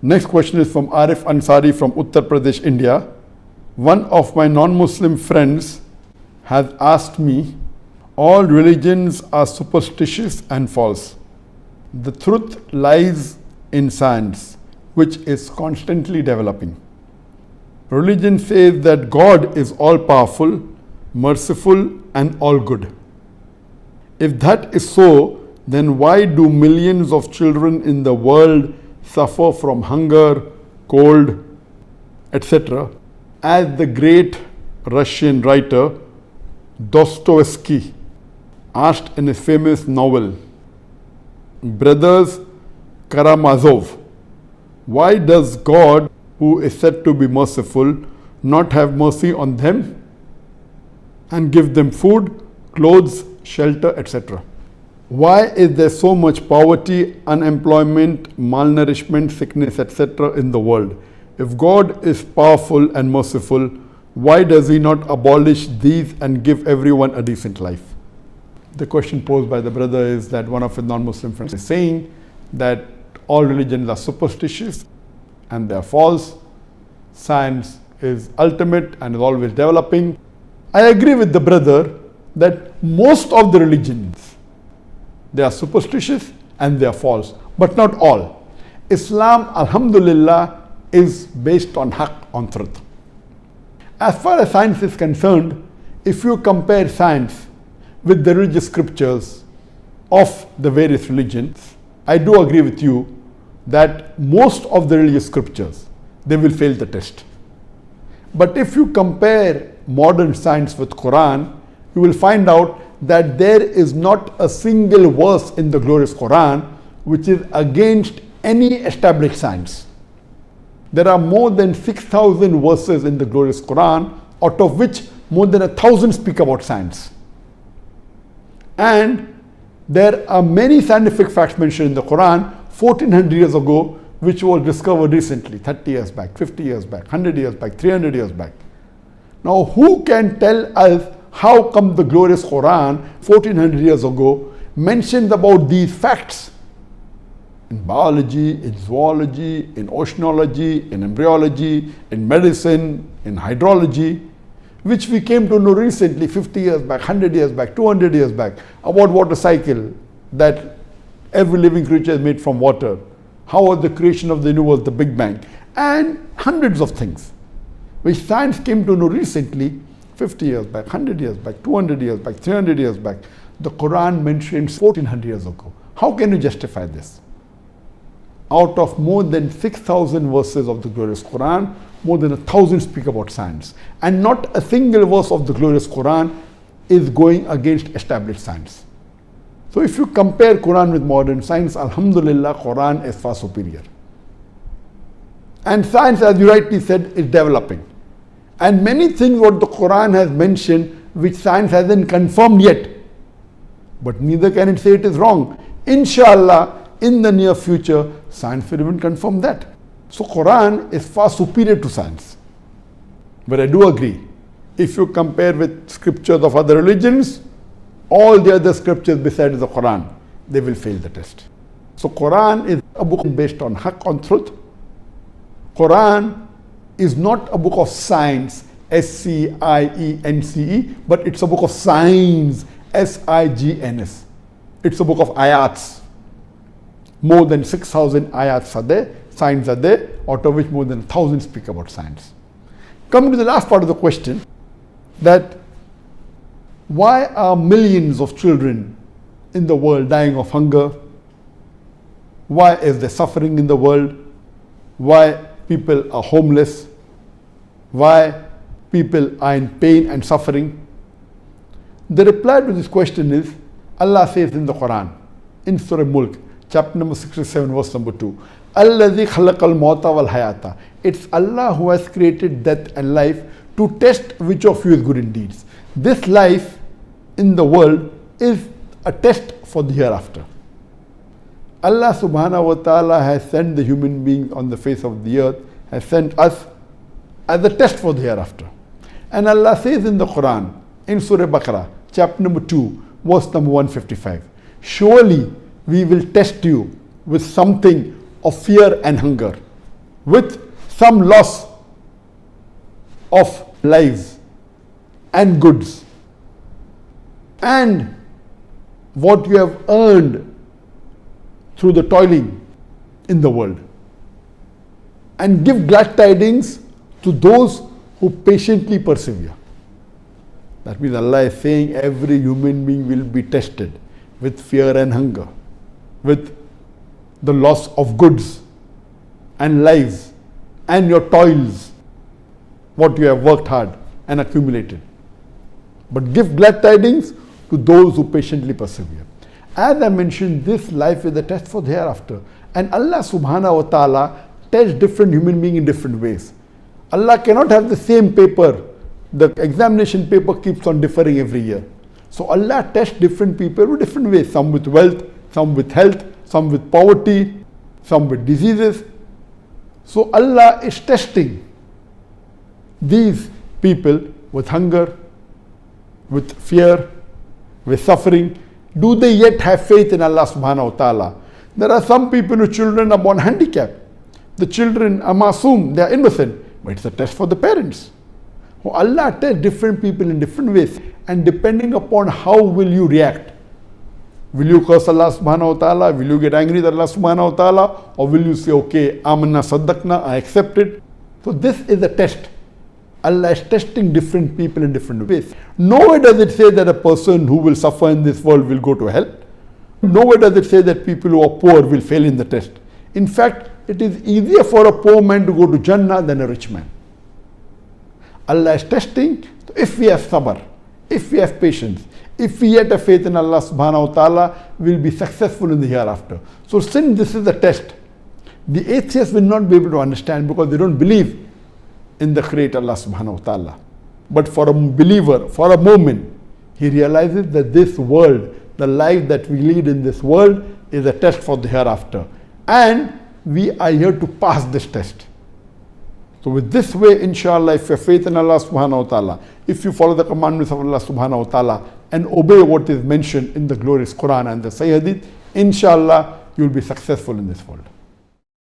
Next question is from Arif Ansari from Uttar Pradesh, India. One of my non-Muslim friends has asked me, all religions are superstitious and false. The truth lies in science, which is constantly developing. Religion says that God is all-powerful, merciful, and all-good. If that is so, then why do millions of children in the world suffer from hunger, cold, etc.? As the great Russian writer Dostoevsky asked in his famous novel, Brothers Karamazov, why does God, who is said to be merciful, not have mercy on them and give them food, clothes, shelter, etc.? Why is there so much poverty, unemployment, malnourishment, sickness, etc. in the world? If God is powerful and merciful, why does He not abolish these and give everyone a decent life? The question posed by the brother is that one of his non-Muslim friends is saying that all religions are superstitious and they are false. Science is ultimate and is always developing. I agree with the brother that most of the religions, they are superstitious and they are false, but not all. Islam, alhamdulillah, is based on haqq, on truth. As far as science is concerned, if you compare science with the religious scriptures of the various religions, I do agree with you that most of the religious scriptures, they will fail the test. But if you compare modern science with Quran, you will find out that there is not a single verse in the glorious Quran which is against any established science. There are more than 6,000 verses in the glorious Quran, out of which more than 1,000 speak about science. And there are many scientific facts mentioned in the Quran 1400 years ago, which was discovered recently, 30 years back, 50 years back, 100 years back, 300 years back. Now, who can tell us how come the glorious Quran 1400 years ago mentioned about these facts in biology, in zoology, in oceanology, in embryology, in medicine, in hydrology, which we came to know recently, 50 years back, 100 years back, 200 years back, about water cycle, that every living creature is made from water, how was the creation of the universe, the Big Bang, and hundreds of things, which science came to know recently, 50 years back, 100 years back, 200 years back, 300 years back. The Quran mentioned 1400 years ago. How can you justify this? Out of more than 6,000 verses of the glorious Quran, more than 1,000 speak about science. And not a single verse of the glorious Quran is going against established science. So if you compare Quran with modern science, alhamdulillah, Quran is far superior. And science, as you rightly said, is developing. And many things what the Quran has mentioned, which science hasn't confirmed yet. But neither can it say it is wrong. Inshallah, in the near future, science will even confirm that. So Quran is far superior to science. But I do agree, if you compare with scriptures of other religions, all the other scriptures besides the Quran, they will fail the test. So Quran is a book based on haqq, on truth. Quran is not a book of science, S-C-I-E-N-C-E, but it's a book of signs, S-I-G-N-S. It's a book of ayats. More than 6,000 ayats are there, signs are there, out of which more than 1,000 speak about science. Coming to the last part of the question, that why are millions of children in the world dying of hunger? Why is there suffering in the world? Why people are homeless? Why people are in pain and suffering? The reply to this question is, Allah says in the Quran, in Surah Mulk, chapter number 67, verse number 2, Alladhi khalaqal mawta wal hayata. It's Allah who has created death and life to test which of you is good in deeds. This life in the world is a test for the hereafter. Allah subhanahu wa ta'ala has sent the human beings on the face of the earth, has sent us as a test for the hereafter. And Allah says in the Quran, in Surah Baqarah, chapter number 2, verse number 155, surely we will test you with something of fear and hunger. with some loss of lives and goods, and what you have earned through the toiling in the world. And give glad tidings to those who patiently persevere. That means Allah is saying every human being will be tested with fear and hunger, with the loss of goods and lives and your toils, what you have worked hard and accumulated. But give glad tidings to those who patiently persevere. As I mentioned, this life is a test for the hereafter. And Allah subhanahu wa ta'ala tests different human beings in different ways. Allah cannot have the same paper. The examination paper keeps on differing every year. So Allah tests different people in different ways. Some with wealth, some with health, some with poverty, some with diseases. So Allah is testing these people with hunger, with fear, with suffering. Do they yet have faith in Allah subhanahu wa ta'ala? There are some people whose children are born handicapped. The children are masoom, they are innocent. But it's a test for the parents. Allah tests different people in different ways. And depending upon how will you react. Will you curse Allah subhanahu wa ta'ala? Will you get angry with Allah subhanahu wa ta'ala? Or will you say, okay, amanna saddaqna, I accept it. So this is a test. Allah is testing different people in different ways. Nowhere does it say that a person who will suffer in this world will go to hell. Nowhere does it say that people who are poor will fail in the test. In fact, it is easier for a poor man to go to Jannah than a rich man. Allah is testing. If we have sabr, if we have patience, if we yet have faith in Allah subhanahu wa ta'ala, we will be successful in the hereafter. So since this is a test, the atheists will not be able to understand because they don't believe in the Creator Allah subhanahu wa ta'ala. But for a believer, for a moment, he realizes that this world, the life that we lead in this world, is a test for the hereafter. And we are here to pass this test. So with this way, inshallah, if you have faith in Allah subhanahu wa ta'ala, if you follow the commandments of Allah subhanahu wa ta'ala and obey what is mentioned in the glorious Quran and the Sahih Hadith, inshallah, you will be successful in this world.